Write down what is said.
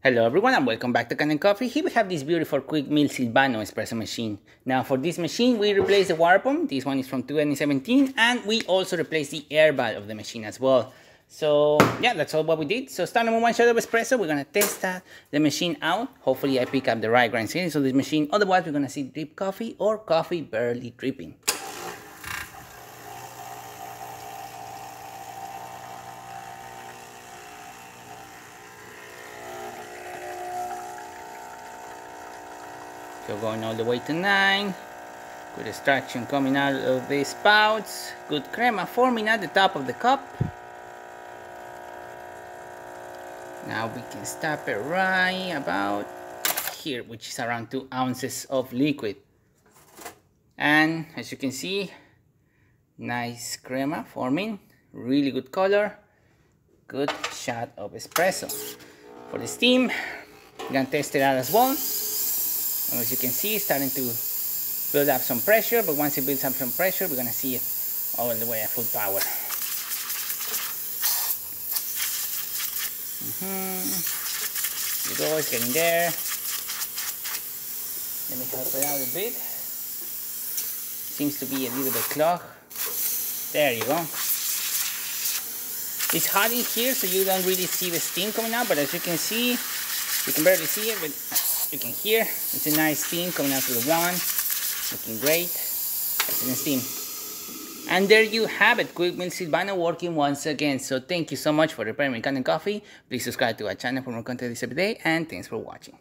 Hello everyone and welcome back to Can & Coffee. Here we have this beautiful quick Mill Silvano espresso machine. Now for this machine we replaced the water pump. This one is from 2017 and we also replaced the air valve of the machine as well. So yeah, that's all what we did. So starting with 1 shot of espresso, we're gonna test the machine out. Hopefully I pick up the right grind settings on this machine. Otherwise we're gonna see drip coffee or coffee barely dripping. So going all the way to 9, good extraction coming out of the spouts, good crema forming at the top of the cup. Now we can stop it right about here, which is around 2 ounces of liquid. And as you can see, nice crema forming, really good color, good shot of espresso. For the steam, I'm gonna test it out as well. And as you can see, it's starting to build up some pressure, but once it builds up some pressure, we're gonna see it all the way at full power. There you go, it's getting there. Let me help it out a bit. Seems to be a little bit clogged. There you go. It's hot in here, so you don't really see the steam coming out, but as you can see, you can barely see it, but you can hear it's a nice steam coming out through the wand, looking great. Excellent steam. And there you have it, quick Mill Silvano working once again. So thank you so much for repairing Can & Coffee. Please subscribe to our channel for more content this every day, and thanks for watching.